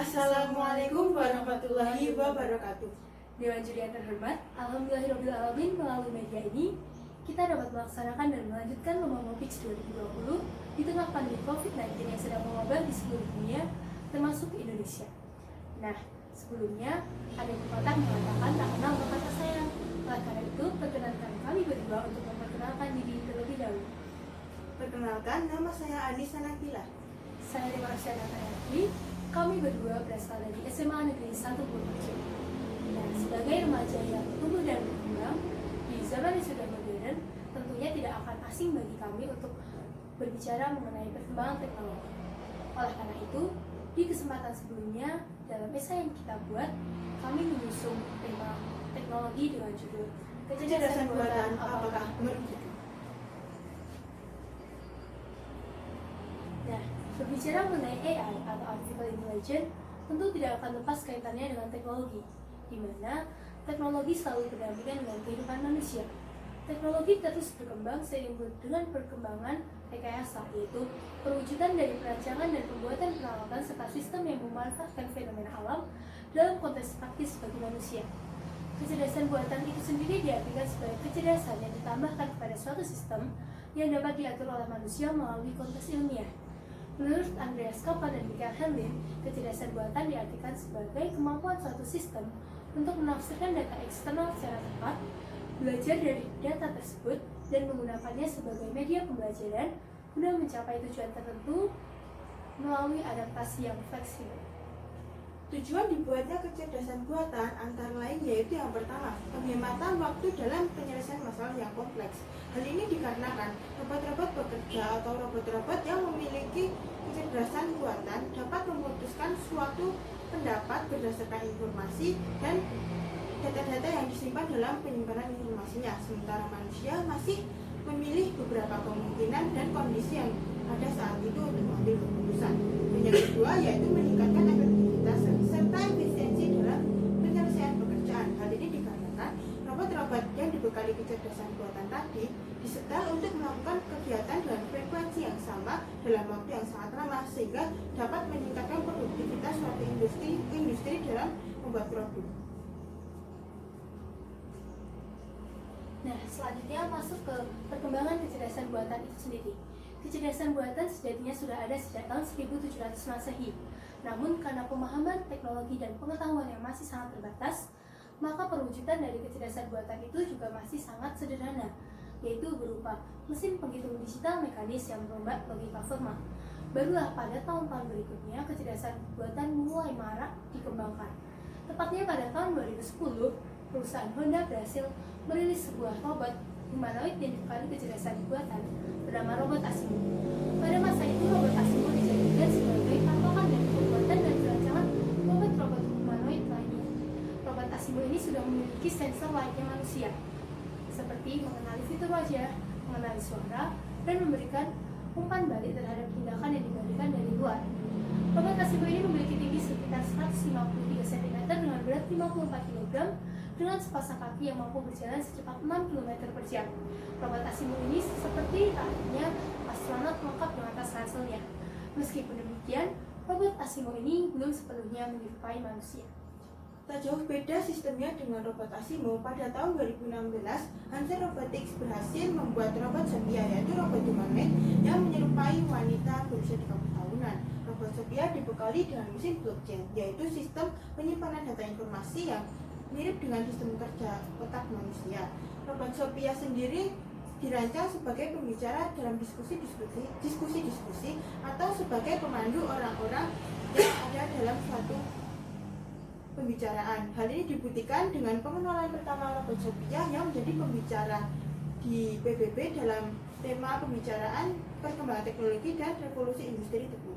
Assalamualaikum warahmatullahi wabarakatuh. Dewan Juri yang terhormat, alhamdulillahirobbilalamin, melalui media ini kita dapat melaksanakan dan melanjutkan lomba Mopix 2020 di tengah pandemi COVID-19 yang sedang mewabah di seluruh dunia, termasuk Indonesia. Nah, sebelumnya ada pepatah mengatakan tak kenal maka tak sayang. Oleh karena itu, perkenankan kami berdua untuk memperkenalkan diri terlebih dahulu. Perkenalkan, nama saya Anissa Nabila. Saya Demarsyana Nayati. Kami berdua berasal dari SMA Negeri 1 Purworejo. Dan sebagai remaja yang tumbuh dan berkembang di zaman yang sudah modern, tentunya tidak akan asing bagi kami untuk berbicara mengenai perkembangan teknologi. Oleh karena itu, di kesempatan sebelumnya dalam esai yang kita buat, kami mengusung tema teknologi dengan judul Kecerdasan buatan apakah merugikan? Nah, berbicara mengenai AI atau Artificial Intelligence tentu tidak akan lepas kaitannya dengan teknologi, di mana teknologi selalu berdampingan dengan kehidupan manusia. Teknologi terus berkembang seiring dengan perkembangan rekayasa, yaitu perwujudan dari perancangan dan pembuatan peralatan serta sistem yang memanfaatkan fenomena alam dalam konteks praktis bagi manusia. Kecerdasan buatan itu sendiri diartikan sebagai kecerdasan yang ditambahkan kepada suatu sistem yang dapat diatur oleh manusia melalui konteks ilmiah. Menurut Andreas Kappa dan Michael Henlin, kecerdasan buatan diartikan sebagai kemampuan suatu sistem untuk menafsirkan data eksternal secara tepat, belajar dari data tersebut, dan menggunakannya sebagai media pembelajaran guna mencapai tujuan tertentu melalui adaptasi yang fleksibel. Tujuan dibuatnya kecerdasan buatan antara lain yaitu yang pertama, penghematan waktu dalam penyelesaian masalah yang kompleks. Hal ini dikarenakan robot-robot bekerja atau robot-robot yang memiliki kecerdasan buatan dapat memutuskan suatu pendapat berdasarkan informasi dan data-data yang disimpan dalam penyimpanan informasinya, sementara manusia masih memilih beberapa kemungkinan dan kondisi yang ada saat itu untuk mengambil keputusan. Dan yang kedua yaitu meningkatkan efektivitas serta efisiensi dalam penyelesaian pekerjaan. Hal ini dikarenakan robot-robot yang dibekali kecerdasan buatan tadi disetel untuk melakukan kegiatan dengan frekuensi yang sama dalam waktu yang sangat lama, sehingga dapat meningkatkan produktivitas suatu industri dalam membuat produk. Nah, selanjutnya masuk ke perkembangan kecerdasan buatan itu sendiri. Kecerdasan buatan sejatinya sudah ada sejak tahun 1700 Masehi. Namun, karena pemahaman teknologi dan pengetahuan yang masih sangat terbatas, maka perwujudan dari kecerdasan buatan itu juga masih sangat sederhana, yaitu berupa mesin penghitung digital mekanis yang merombak logika formal. Barulah pada tahun-tahun berikutnya, kecerdasan buatan mulai marak dikembangkan. Tepatnya pada tahun 2010, perusahaan Honda berhasil merilis sebuah robot humanoid yang dibekali kecerdasan buatan bernama robot Asimo. Pada masa itu, robot Asimo dijadikan sebagai patokan dari pembuatan dan perancangan robot-robot humanoid lainnya. Robot Asimo ini sudah memiliki sensor layaknya manusia, seperti mengenali fitur wajah, mengenali suara, dan memberikan umpan balik terhadap tindakan yang diberikan dari luar. Robot Asimo ini memiliki tinggi sekitar 153 cm dengan berat 54 kg dengan sepasang kaki yang mampu berjalan secepat 6 km per jam. Robot Asimo ini seperti layaknya astronot lengkap dengan tas ranselnya. Meskipun demikian, robot Asimo ini belum sepenuhnya menyerupai manusia. Tak jauh beda sistemnya dengan robot Asimo. Pada tahun 2016, Hansen Robotics berhasil membuat robot Sophia, yaitu robot humanoid yang menyerupai wanita berusia 30 tahunan. Robot Sophia dibekali dengan mesin blockchain, yaitu sistem penyimpanan data informasi yang mirip dengan sistem kerja otak manusia. Robot Sophia sendiri dirancang sebagai pembicara dalam diskusi atau sebagai pemandu orang-orang yang ada dalam suatu pembicaraan. Hal ini dibuktikan dengan pengenalan pertama robot Sophia yang menjadi pembicara di PBB dalam tema pembicaraan perkembangan teknologi dan revolusi industri teknologi.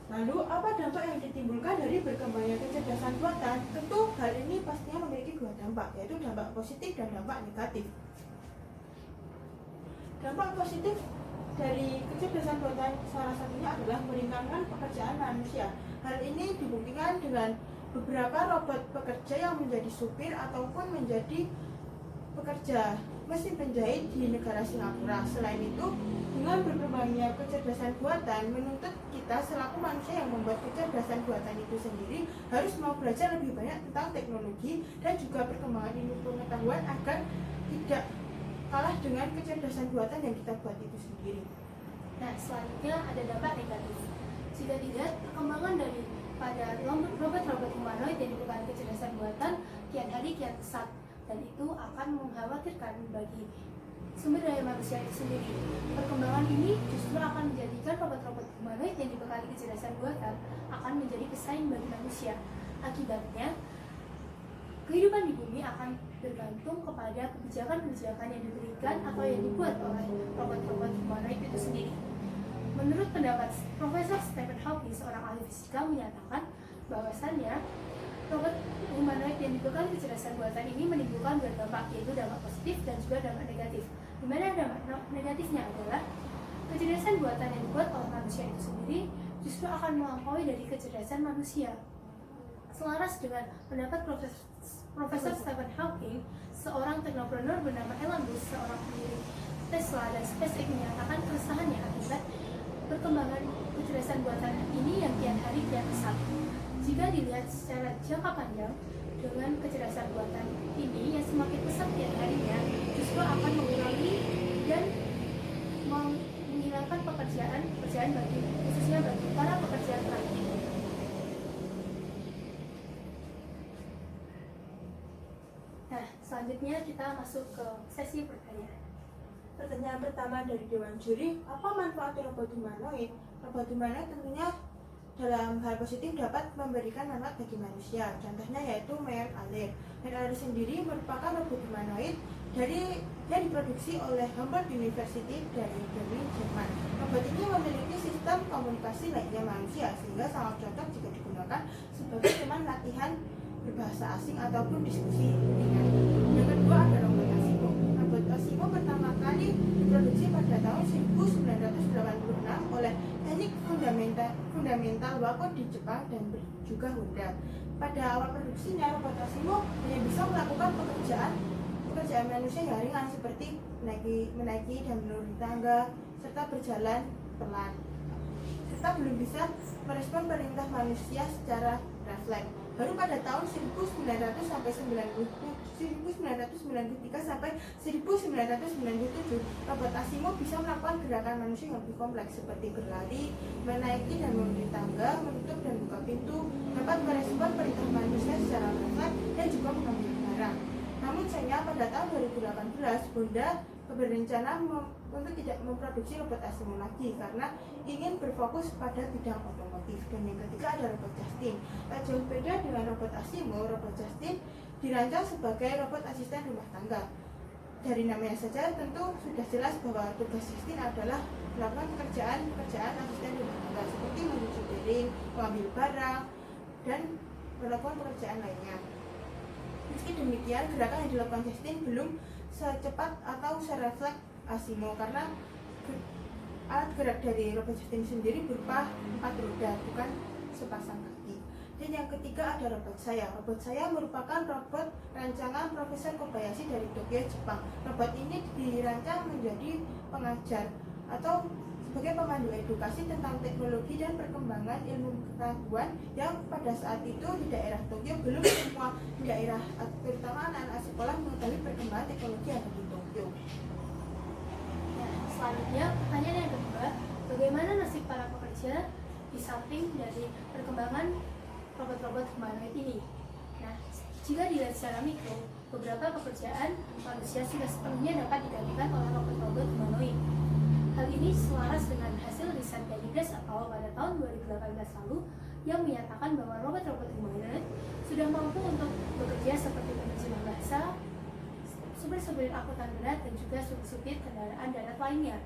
Lalu, apa dampak yang ditimbulkan dari berkembangnya kecerdasan buatan? Tentu hal ini pastinya memiliki dua dampak, yaitu dampak positif dan dampak negatif. Dampak positif dari kecerdasan buatan salah satunya adalah meringankan pekerjaan manusia. Hal ini dibuktikan dengan beberapa robot pekerja yang menjadi supir ataupun menjadi pekerja mesin penjahit di negara Singapura. Selain itu, dengan berkembangnya kecerdasan buatan menuntut kita selaku manusia yang membuat kecerdasan buatan itu sendiri harus mau belajar lebih banyak tentang teknologi dan juga perkembangan ilmu pengetahuan agar tidak kalah dengan kecerdasan buatan yang kita buat itu sendiri. Nah, selanjutnya ada dampak negatif. Jika tidak, perkembangan dari pada robot-robot humanoid yang dibekali kecerdasan buatan kian hari kian pesat, dan itu akan mengkhawatirkan bagi sumber daya manusia itu sendiri. Perkembangan ini justru akan menjadikan robot-robot humanoid yang dibekali kecerdasan buatan akan menjadi pesaing bagi manusia. Akibatnya, kehidupan di bumi akan bergantung kepada kebijakan-kebijakan yang diberikan atau yang dibuat oleh robot-robot humanoid itu sendiri. Menurut pendapat Profesor Stephen Hawking, seorang ahli fisika, menyatakan bahwasannya robot humanoid yang dibekali kecerdasan buatan ini menimbulkan dua dampak, yaitu dampak positif dan juga dampak negatif. Di mana dampak negatifnya adalah kecerdasan buatan yang dibuat oleh manusia itu sendiri justru akan melampaui dari kecerdasan manusia. Selaras dengan pendapat Profesor Stephen Hawking, seorang teknopreneur bernama Elon Musk, seorang pendiri Tesla dan SpaceX, menyatakan keresahannya akibat perkembangan kecerdasan buatan ini yang kian hari kian pesat. Jika dilihat secara jangka panjang, dengan kecerdasan buatan ini yang semakin pesat tiap harinya, justru akan mengurangi dan menghilangkan pekerjaan bagi khususnya bagi para pekerja keras. Nah, selanjutnya kita masuk ke sesi pertanyaan. Pertanyaan pertama dari Dewan Juri, apa manfaat robot humanoid? Robot humanoid tentunya dalam hal positif dapat memberikan manfaat bagi manusia. Contohnya yaitu Meyer Aller. Meyer Aller sendiri merupakan robot humanoid yang diproduksi oleh Humboldt University dari Berlin, Jerman. Robot ini memiliki sistem komunikasi layaknya manusia sehingga sangat cocok jika digunakan sebagai teman latihan berbahasa asing ataupun diskusi ringan. Yang kedua ada robot Asimo. Robot Asimo pertama kali diproduksi pada tahun 1986 oleh teknik fundamental Wako di Jepang dan juga Honda. Pada awal produksinya, robot Asimo hanya bisa melakukan pekerjaan manusia yang ringan seperti menaiki dan menuruni tangga serta berjalan pelan, serta belum bisa merespon perintah manusia secara refleks. Baru pada tahun 1993 sampai 1997, robot Asimo bisa melakukan gerakan manusia yang lebih kompleks seperti berlari, menaiki dan menuruni tangga, menutup dan buka pintu, dapat merespon perintah manusia secara refleks dan juga mengambil barang. Namun sayangnya pada tahun 2018, Honda berencana untuk tidak memproduksi robot Asimo lagi karena ingin berfokus pada bidang otomotif. Dan yang ketiga ada robot Justin. Tak jauh beda dengan robot Asimo, robot Justin dirancang sebagai robot asisten rumah tangga. Dari namanya saja tentu sudah jelas bahwa tugas Justin adalah melakukan pekerjaan asisten rumah tangga seperti mencuci piring, mengambil barang, dan melakukan pekerjaan lainnya. Meski demikian, gerakan yang dilakukan Justin belum secepat atau serefleks Asimo karena alat gerak dari robot Justin sendiri berupa 4 roda, bukan sepasang kaki. Dan yang ketiga ada robot saya. Robot saya merupakan robot rancangan Profesor Kobayashi dari Tokyo, Jepang. Robot ini dirancang menjadi pengajar atau sebagai pemandu edukasi tentang teknologi dan perkembangan ilmu pengetahuan yang pada saat itu di daerah Tokyo belum semua daerah, terutama anak-anak sekolah, mengetahui perkembangan teknologi yang ada di Tokyo. Nah, selanjutnya pertanyaan yang kedua, bagaimana nasib para pekerja di samping dari perkembangan robot-robot humanoid ini? Nah, jika dilihat secara mikro, beberapa pekerjaan manusia sudah sepenuhnya dapat digantikan oleh robot-robot humanoid. Hal ini selaras dengan hasil riset dari Desk et al. Pada tahun 2018 lalu yang menyatakan bahwa robot-robot humanoid sudah mampu untuk bekerja seperti penerjemah bahasa, supir-supir angkutan berat, dan juga supir kendaraan darat lainnya.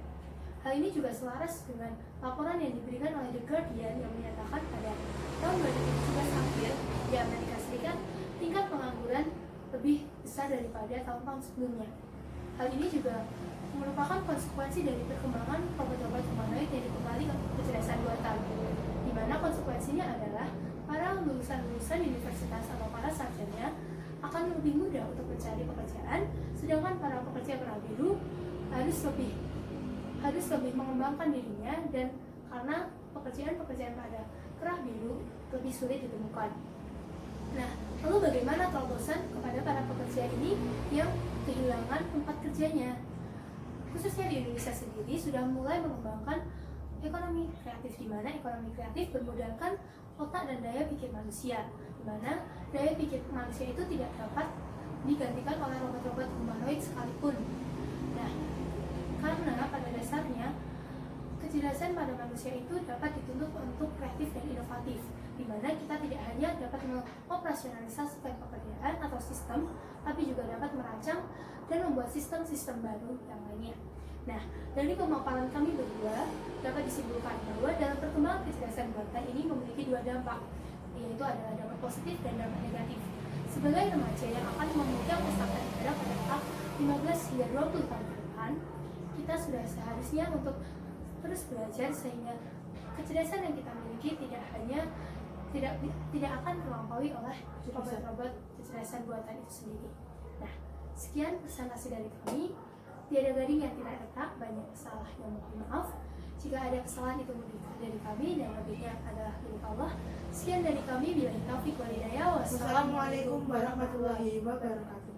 Hal ini juga selaras dengan laporan yang diberikan oleh The Guardian yang menyatakan pada tahun 2017 akhir di Amerika Serikat tingkat pengangguran lebih besar daripada tahun-tahun sebelumnya. Hal ini juga merupakan konsekuensi dari perkembangan robot-robot humanoid yang dibekali kecerdasan buatan, di mana konsekuensinya adalah para lulusan universitas atau para sarjana akan lebih mudah untuk mencari pekerjaan, sedangkan kerah biru harus lebih mengembangkan dirinya, dan karena pekerjaan-pekerjaan pada kerah biru lebih sulit ditemukan. Nah, lalu bagaimana terobosan kepada para pekerja ini yang kehilangan tempat kerjanya? Khususnya di Indonesia sendiri sudah mulai mengembangkan ekonomi kreatif, di mana ekonomi kreatif bermodalkan otak dan daya pikir manusia, di mana daya pikir manusia itu tidak dapat digantikan oleh robot-robot humanoid sekalipun. Nah, karena pada dasarnya kecerdasan pada manusia itu dapat dituntut untuk kreatif dan inovatif, di mana kita tidak hanya dapat mengoperasionalisasikan pekerjaan atau sistem, tapi juga dapat merancang dan membuat sistem-sistem baru yang lainnya. Nah, dari pemaparan kami berdua dapat disimpulkan bahwa dalam perkembangan kecerdasan buatan ini memiliki dua dampak, yaitu adalah dampak positif dan dampak negatif. Sebagai remaja yang akan memegang estafet ibadah pada tahap 15 hingga 20 tahun ke depan, kita sudah seharusnya untuk terus belajar sehingga kecerdasan yang kita miliki tidak akan terlampaui oleh robot-robot kecerdasan buatan itu sendiri. Nah, sekian presentasi dari kami. Tiada gading yang tidak retak, banyak salah yang mohon maaf. Jika ada kesalahan itu dari kami dan lebihnya adalah milik Allah. Sekian dari kami, billahi taufiq wal hidayah. Wassalamualaikum warahmatullahi wabarakatuh.